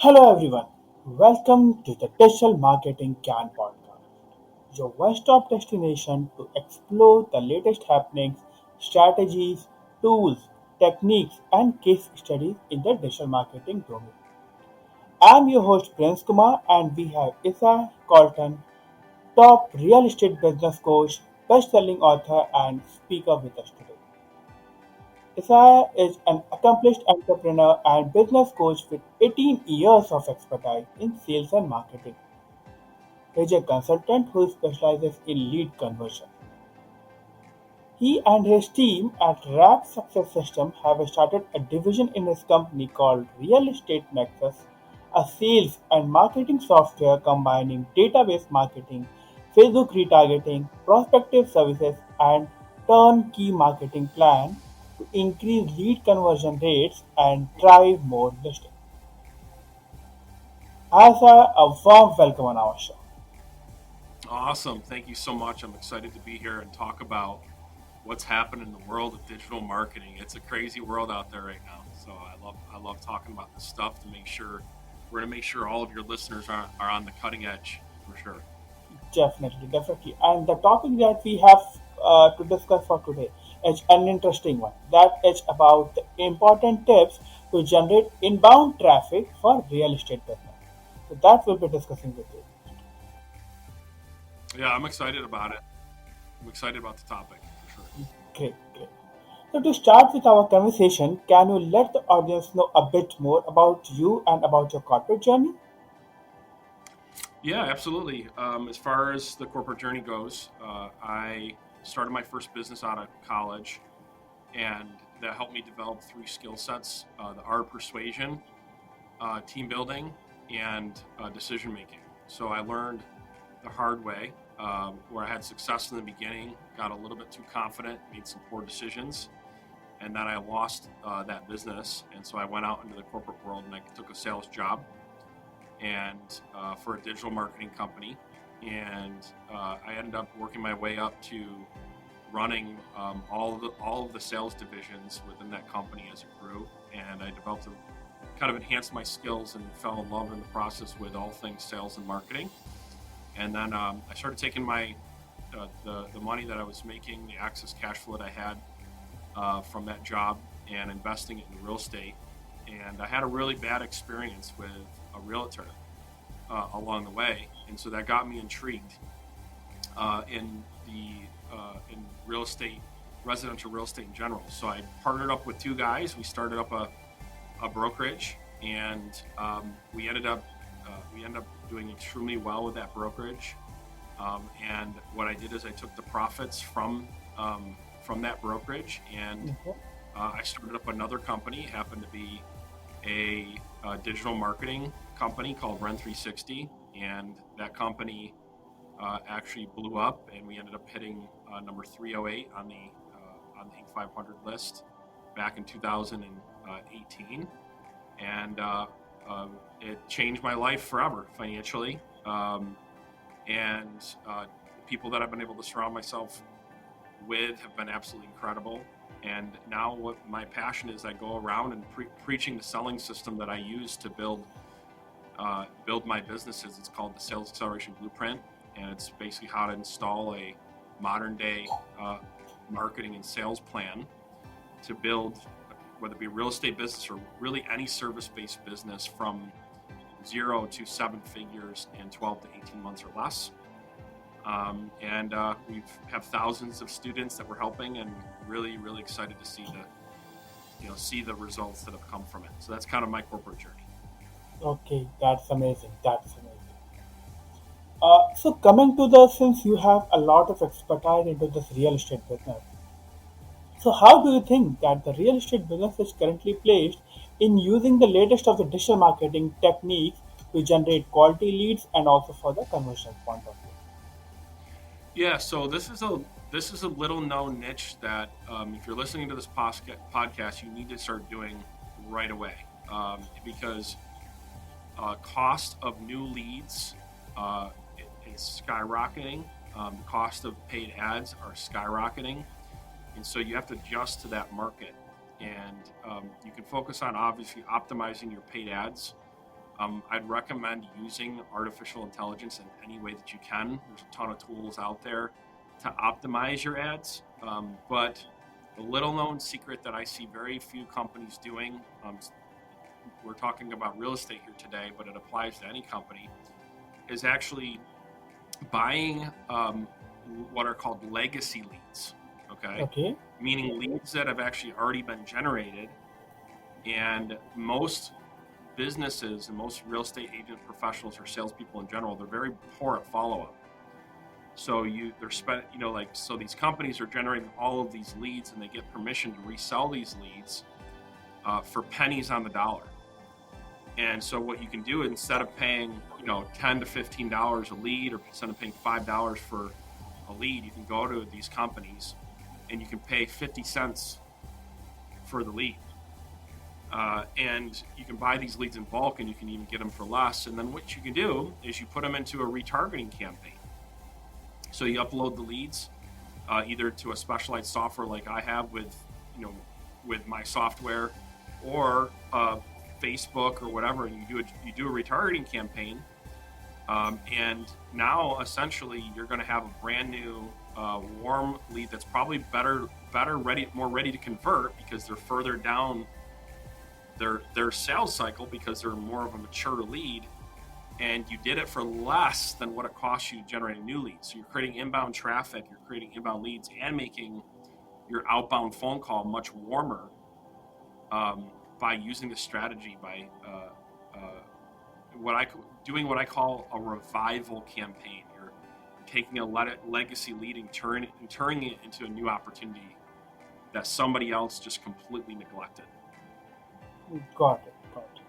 Hello everyone, welcome to the Digital Marketing Gyaan podcast, your one-stop destination to explore the latest happenings, strategies, tools, techniques, and case studies in the digital marketing domain. I'm your host Prince Kumar, and we have Isaiah Colton, top real estate business coach, best-selling author, and speaker with us today. Isaiah is an accomplished entrepreneur and business coach with 18 years of expertise in sales and marketing. He is a consultant who specializes in lead conversion. He and his team at Rap Success System have started a division in his company called Real Estate Nexus, a sales and marketing software combining database marketing, Facebook retargeting, prospective services, and turnkey marketing plan to increase lead conversion rates and drive more listings. As a warm welcome on our show. Awesome. Thank you so much. I'm excited to be here and talk about what's happened in the world of digital marketing. It's a crazy world out there right now. So I love talking about this stuff to make sure we're going to make sure all of your listeners are on the cutting edge for sure. Definitely, definitely. And the topic that we have to discuss for today is an interesting one. That is about the important tips to generate inbound traffic for real estate business. So that we'll be discussing with you. Yeah, I'm excited about it. I'm excited about the topic for sure. Great, great. So to start with our conversation, can you let the audience know a bit more about you and about your corporate journey? Yeah, absolutely. As far as the corporate journey goes, I started my first business out of college, and that helped me develop three skill sets: the art of persuasion, team building, and decision making. So I learned the hard way, where I had success in the beginning, got a little bit too confident, made some poor decisions, and then I lost that business. And so I went out into the corporate world and I took a sales job and for a digital marketing company. And I ended up working my way up to running all of the sales divisions within that company as it grew. And I developed a kind of enhanced my skills and fell in love in the process with all things sales and marketing. And then I started taking my the money that I was making, the access cash flow that I had from that job, and investing it in real estate. And I had a really bad experience with a realtor along the way, and so that got me intrigued in real estate, residential real estate in general. So I partnered up with two guys. We started up a brokerage, and we ended up doing extremely well with that brokerage. And what I did is I took the profits from that brokerage, and Mhm. I started up another company. It happened to be a digital marketing company called Rent 360, and that company actually blew up, and we ended up hitting number 308 on the Inc. 500 list back in 2018, and it changed my life forever financially. And the people that I've been able to surround myself with have been absolutely incredible. And now, what my passion is, I go around and preaching the selling system that I use to build my businesses. It's called the Sales Acceleration Blueprint, and it's basically how to install a modern day marketing and sales plan to build, whether it be a real estate business or really any service based business, from 0 to 7 figures in 12 to 18 months or less. And we have thousands of students that we're helping, and really excited to see the results that have come from it. So that's kind of my corporate journey. Okay, that's amazing. That's amazing. So coming to the since you have a lot of expertise into this real estate business, so how do you think that the real estate business is currently placed in using the latest of the digital marketing techniques to generate quality leads and also for the conversion point of view? Yeah, so this is a little known niche that if you're listening to this podcast, you need to start doing right away, because cost of new leads is skyrocketing. The cost of paid ads are skyrocketing, and so you have to adjust to that market. And you can focus on obviously optimizing your paid ads I'd recommend using artificial intelligence in any way that you can. There's a ton of tools out there to optimize your ads. But the little known secret that I see very few companies doing, we're talking about real estate here today, but it applies to any company, is actually buying what are called legacy leads, okay? Okay. Meaning leads that have actually already been generated. And most businesses and most real estate agent professionals or salespeople in general, they're very poor at follow-up. So so these companies are generating all of these leads, and they get permission to resell these leads for pennies on the dollar. And so what you can do, instead of paying $10 to $15 a lead, or instead of paying $5 for a lead, you can go to these companies and you can pay 50 cents for the lead. And you can buy these leads in bulk, and you can even get them for less. And then what you can do is you put them into a retargeting campaign. So you upload the leads either to a specialized software like I have with my software, or Facebook or whatever, and you do a retargeting campaign. And now essentially you're going to have a brand new warm lead that's probably better, more ready to convert, because they're further down their sales cycle, because they're more of a mature lead, and you did it for less than what it costs you to generate a new lead. So you're creating inbound traffic, you're creating inbound leads, and making your outbound phone call much warmer by using this strategy, by doing what I call a revival campaign. You're taking a legacy lead and turning it into a new opportunity that somebody else just completely neglected. Got it. Got it.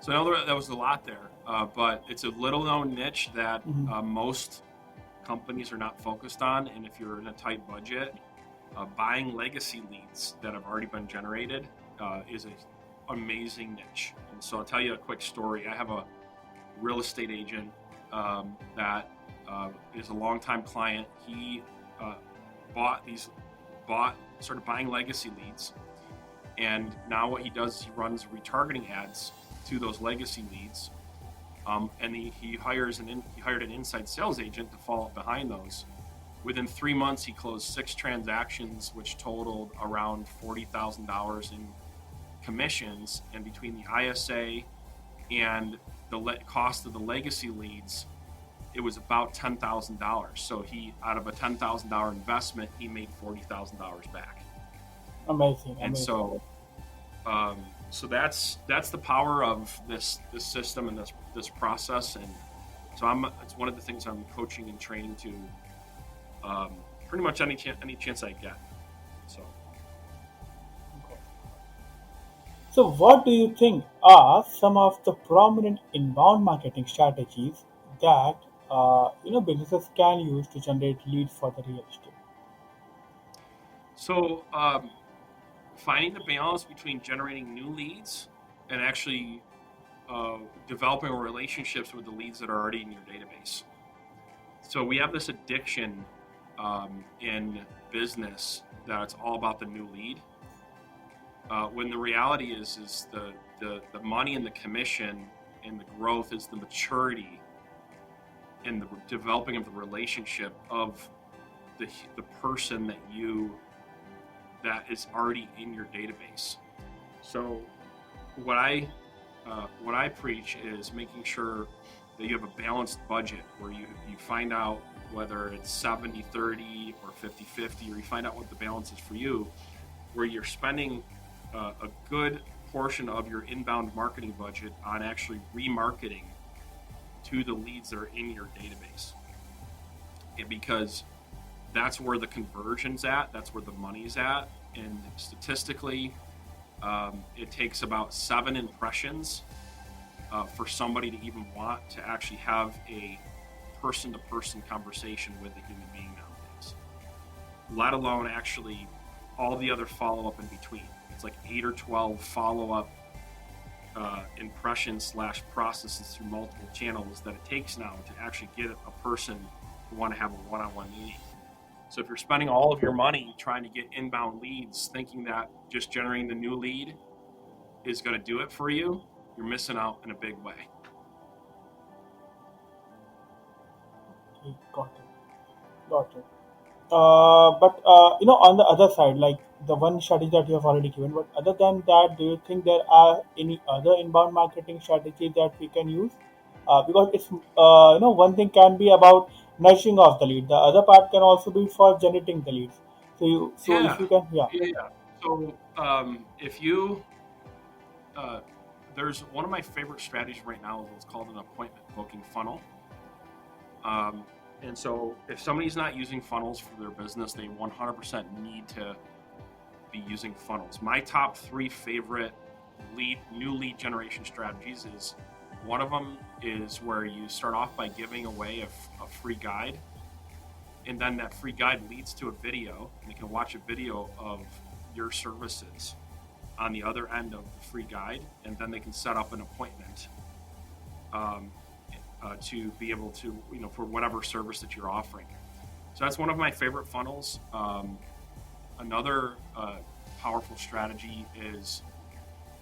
So I know that was a lot there, but it's a little known niche that most companies are not focused on. And if you're in a tight budget, buying legacy leads that have already been generated is an amazing niche. And so I'll tell you a quick story. I have a real estate agent that is a longtime client. He started buying legacy leads. And now what he does is he runs retargeting ads to those legacy leads, and he hired an inside sales agent to follow up behind those. Within 3 months, he closed 6 transactions, which totaled around $40,000 in commissions. And between the ISA and the cost of the legacy leads, it was about $10,000. So out of a $10,000 investment, he made $40,000 back. Amazing. And so that's the power of this system and this process. And so it's one of the things I'm coaching and training to pretty much any chance I get. So, what do you think are some of the prominent inbound marketing strategies that businesses can use to generate leads for the real estate? So finding the balance between generating new leads and actually developing relationships with the leads that are already in your database. So we have this addiction in business that it's all about the new lead. When the reality is the money and the commission and the growth is the maturity and the developing of the relationship of the person that is already in your database. So what I preach is making sure that you have a balanced budget where you find out whether it's 70-30 or 50-50, or you find out what the balance is for you, where you're spending a good portion of your inbound marketing budget on actually remarketing to the leads that are in your database. And because that's where the conversion's at, that's where the money's at. And statistically, it takes about 7 impressions for somebody to even want to actually have a person-to-person conversation with a human being nowadays, let alone actually all the other follow-up in between. It's like 8 or 12 follow-up impressions / processes through multiple channels that it takes now to actually get a person to want to have a one-on-one meeting. So if you're spending all of your money trying to get inbound leads, thinking that just generating the new lead is going to do it for you, you're missing out in a big way. Okay, got it. Got it. But on the other side, like the one strategy that you have already given, but other than that, do you think there are any other inbound marketing strategy that we can use? Because it's one thing can be about nurturing of the lead, the other part can also be for generating the leads. So if Yeah, you can, yeah. yeah. So if you there's one of my favorite strategies right now is what's called an appointment booking funnel. Um, and so if somebody's not using funnels for their business, they 100% need to be using funnels. My top three favorite new lead generation strategies is one of them is where you start off by giving away a free guide, and then that free guide leads to a video, and you can watch a video of your services on the other end of the free guide, and then they can set up an appointment um, to be able to, for whatever service that you're offering. So that's one of my favorite funnels. Another powerful strategy is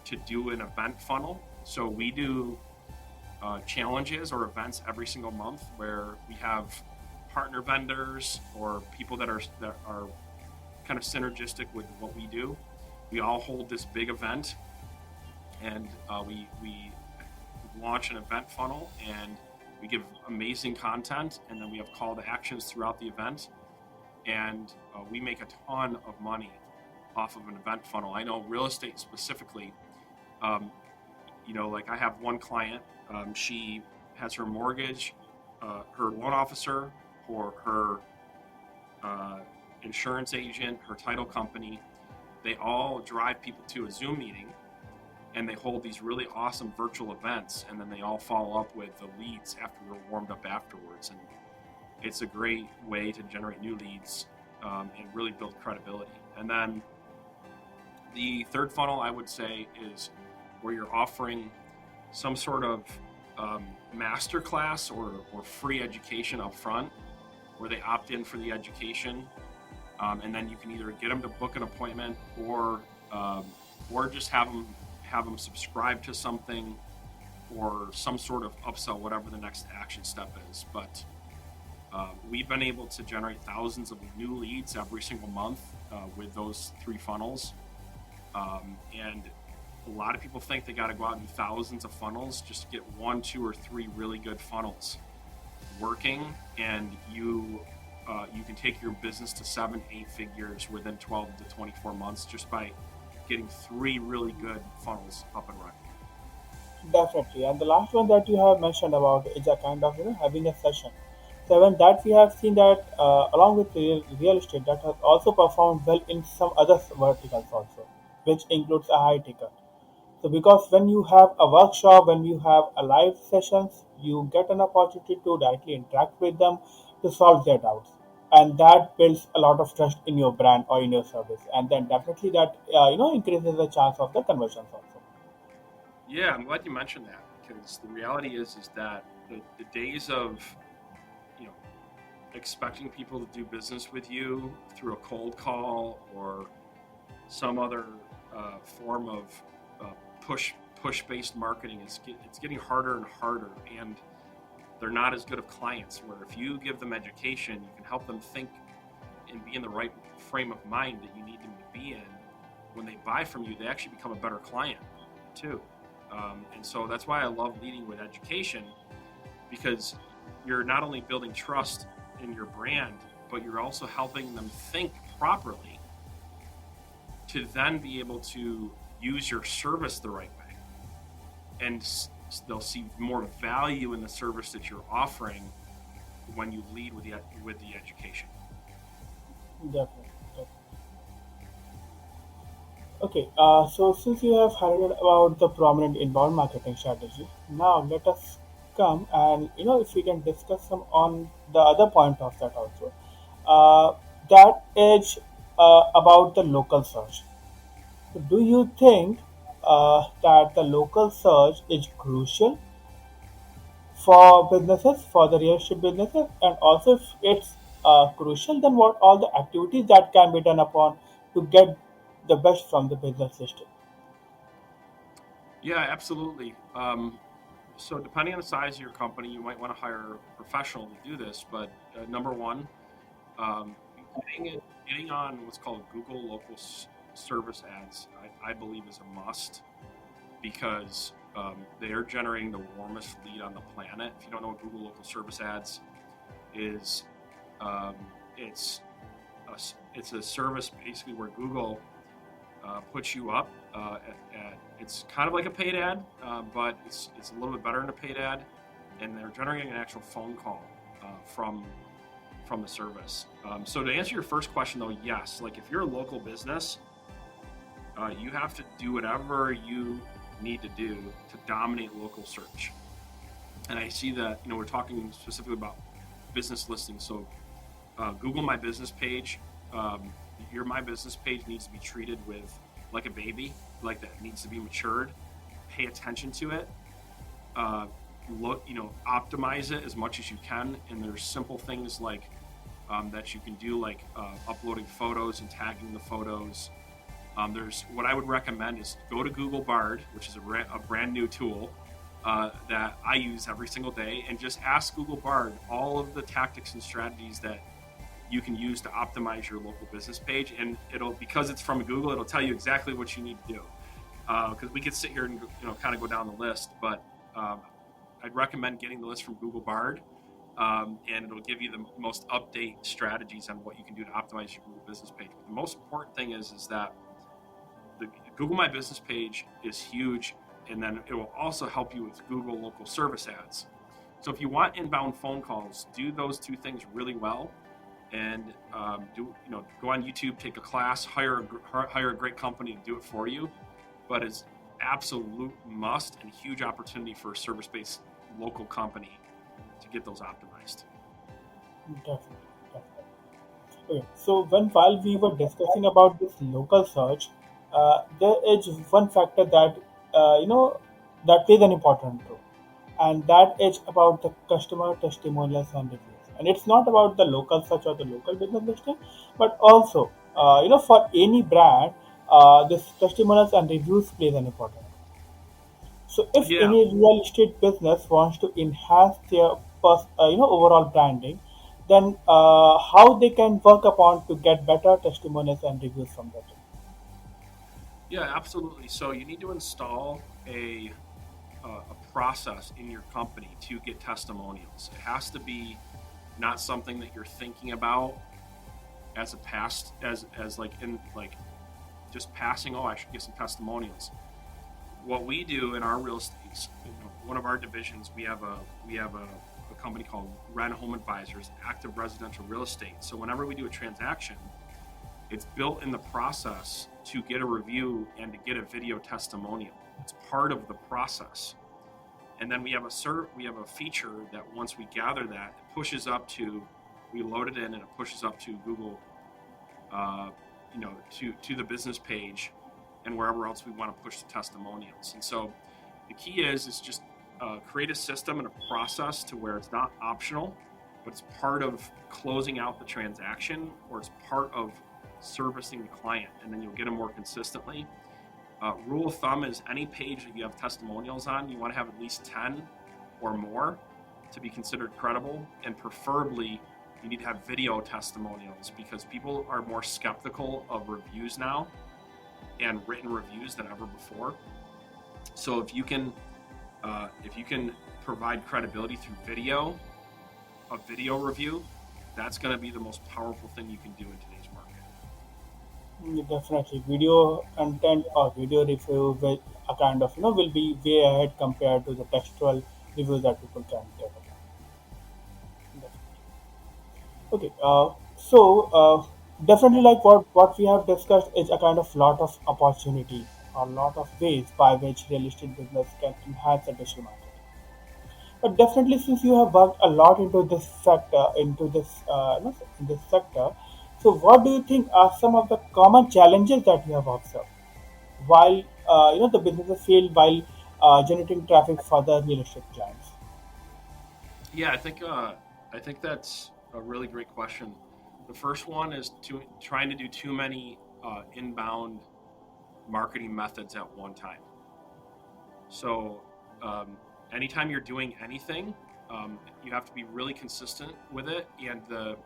to do an event funnel. So we do challenges or events every single month where we have partner vendors or people that are kind of synergistic with what we do. We all hold this big event, and we launch an event funnel, and we give amazing content, and then we have call to actions throughout the event, and we make a ton of money off of an event funnel. I know real estate specifically. Um, like I have one client. She has her mortgage, her loan officer, or her uh, insurance agent, her title company. They all drive people to a Zoom meeting, and they hold these really awesome virtual events, and then they all follow up with the leads after they're warmed up afterwards. And it's a great way to generate new leads and really build credibility. And then the third funnel, I would say, is where you're offering some sort of master class or free education up front, where they opt in for the education, and then you can either get them to book an appointment or just have them subscribe to something or some sort of upsell, whatever the next action step is. But we've been able to generate thousands of new leads every single month with those three funnels. And a lot of people think they got to go out and do thousands of funnels just to get one, two, or three really good funnels working, and you can take your business to 7-8 figures within 12 to 24 months just by getting three really good funnels up and running. Definitely. And the last one that you have mentioned about is a kind of having a session. So when that we have seen that along with real estate that has also performed well in some other verticals also, which includes a high ticket. So because when you have a workshop, when you have a live sessions, you get an opportunity to directly interact with them to solve their doubts, and that builds a lot of trust in your brand or in your service, and then definitely that increases the chance of the conversions also. Yeah, I'm glad you mentioned that, because the reality is that the days of you know expecting people to do business with you through a cold call or some other form of uh, push based marketing it's getting harder and harder, and they're not as good of clients. Where if you give them education, you can help them think and be in the right frame of mind that you need them to be in. When they buy from you, they actually become a better client too. And so that's why I love leading with education, because you're not only building trust in your brand, but you're also helping them think properly to then be able to use your service the right way. And they'll see more value in the service that you're offering when you lead with the education. Definitely. Okay, so since you have highlighted about the prominent inbound marketing strategy, now let us come and if we can discuss some on the other point of that also. That is about the local search. So do you think that the local search is crucial for businesses, for the real estate businesses, and also if it's crucial, then what all the activities that can be done upon to get the best from the business system? Yeah, absolutely. So depending on the size of your company, you might want to hire a professional to do this. But number one, um, getting on what's called Google local service ads, I believe is a must because they are generating the warmest lead on the planet. If you don't know what Google local service ads is, um, it's it's a service basically where Google puts you up. It's kind of like a paid ad, but it's a little bit better than a paid ad, and they're generating an actual phone call from the service. So to answer your first question, though, yes, like if you're a local business, you have to do whatever you need to do to dominate local search. And I see that we're talking specifically about business listings. So Google My Business page. Um, your My Business page needs to be treated with like a baby, like that needs to be matured. Pay attention to it. Uh, optimize it as much as you can. And there's simple things like that you can do, like uploading photos and tagging the photos. There's what I would recommend is go to Google Bard, which is a brand new tool that I use every single day, and just ask Google Bard all of the tactics and strategies that you can use to optimize your local business page. And because it's from Google, it'll tell you exactly what you need to do. Because we could sit here and kind of go down the list, but um, I'd recommend getting the list from Google Bard, and it'll give you the most update strategies on what you can do to optimize your Google business page. But the most important thing is that the Google My Business page is huge, and then it will also help you with Google local service ads. So if you want inbound phone calls, do those two things really well, and go on YouTube, take a class, hire a great company to do it for you. But it's absolute must and huge opportunity for a service-based local company to get those optimized. Definitely, definitely. Okay, so while we were discussing about this local search, there is one factor that that plays an important role, and that is about the customer testimonials and reviews. And it's not about the local search or the local business listing, but also for any brand, this testimonials and reviews plays an important role. So if Yeah, any real estate business wants to enhance their overall branding, then how they can work upon to get better testimonials and reviews from that. yeah, absolutely. So you need to install a process in your company to get testimonials. It has to be not something that you're thinking about as a past as like in like just passing. Oh, I should get some testimonials. What we do in our real estate, one of our divisions, we have a company called Rent Home Advisors, active residential real estate. So whenever we do a transaction, it's built in the process to get a review and to get a video testimonial. It's part of the process. And then we have a feature that once we gather that, it pushes up to, we load it in and it pushes up to Google, to the business page and wherever else we want to push the testimonials. And so the key is just create a system and a process to where it's not optional, but it's part of closing out the transaction, or it's part of servicing the client, and then you'll get them more consistently. Rule of thumb is any page that you have testimonials on, you want to have at least 10 or more to be considered credible, and preferably you need to have video testimonials because people are more skeptical of reviews now and written reviews than ever before. So if you can provide credibility through a video review, that's going to be the most powerful thing you can do in today's market. Definitely, video content or video review will a kind of will be way ahead compared to the textual reviews that people can develop. Okay, definitely like what we have discussed is a kind of lot of opportunity or lot of ways by which real estate business can enhance the digital market. But definitely, since you have worked a lot into this sector, in this sector, so what do you think are some of the common challenges that you have observed while the businesses fail while generating traffic for the real estate clients? Yeah, I think that's a really great question. The first one is trying to do too many inbound marketing methods at one time. So um, anytime you're doing anything, you have to be really consistent with it, and the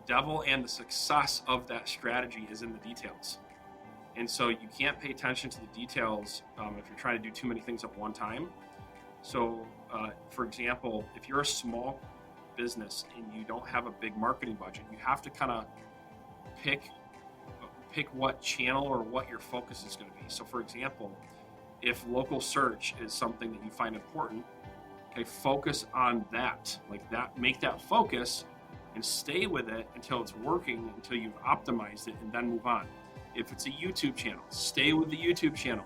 devil and the success of that strategy is in the details. And so you can't pay attention to the details if you're trying to do too many things at one time. So, for example, if you're a small business and you don't have a big marketing budget, you have to kind of pick pick what channel or what your focus is going to be. So, for example, if local search is something that you find important, okay, focus on that. Like that, make that focus and stay with it until it's working, until you've optimized it, and then move on. If it's a YouTube channel, stay with the YouTube channel.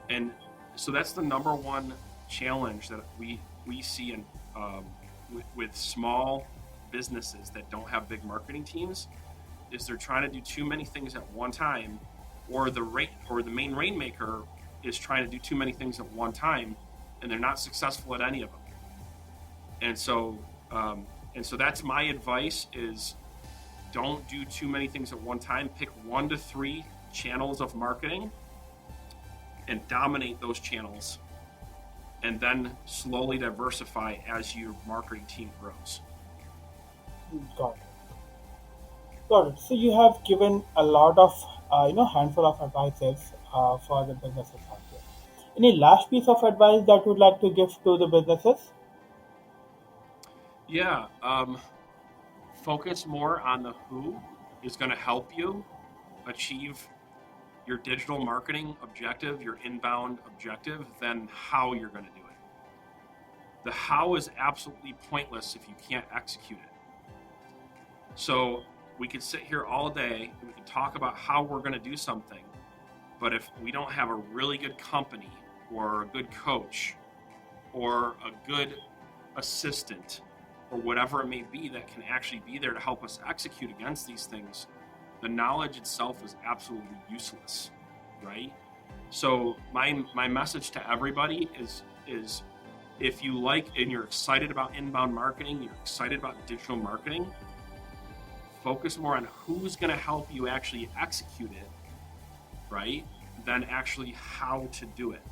And so that's the number one challenge that we see in with small businesses that don't have big marketing teams is they're trying to do too many things at one time, or the main rainmaker is trying to do too many things at one time, and they're not successful at any of them. And so that's my advice: is don't do too many things at one time. Pick 1 to 3 channels of marketing and dominate those channels, and then slowly diversify as your marketing team grows. Got it. Got it. So you have given a lot of, handful of advices for the businesses out there. Any last piece of advice that you would like to give to the businesses? Yeah, focus more on the who is going to help you achieve your digital marketing objective, your inbound objective, than how you're going to do it. The how is absolutely pointless if you can't execute it. So we could sit here all day and we could talk about how we're going to do something, but if we don't have a really good company or a good coach or a good assistant or whatever it may be that can actually be there to help us execute against these things, the knowledge itself is absolutely useless, right? So my message to everybody is if you like and you're excited about inbound marketing, you're excited about digital marketing, focus more on who's going to help you actually execute it, right? Than actually how to do it.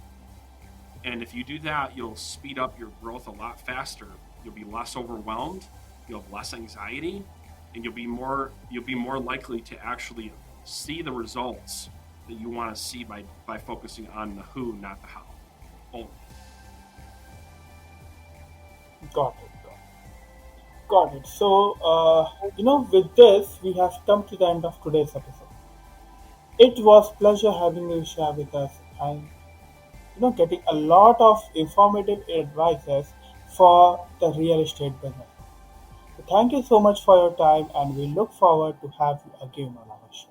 And if you do that, you'll speed up your growth a lot faster. You'll be less overwhelmed, you'll have less anxiety, and you'll be more likely to actually see the results that you want to see by focusing on the who, not the how only. Got it. Got it. So, with this, we have come to the end of today's episode. It was pleasure having you share with us and getting a lot of informative advices for the real estate business. So thank you so much for your time, and we look forward to have you again on our show.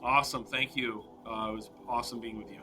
Awesome. Thank you. It was awesome being with you.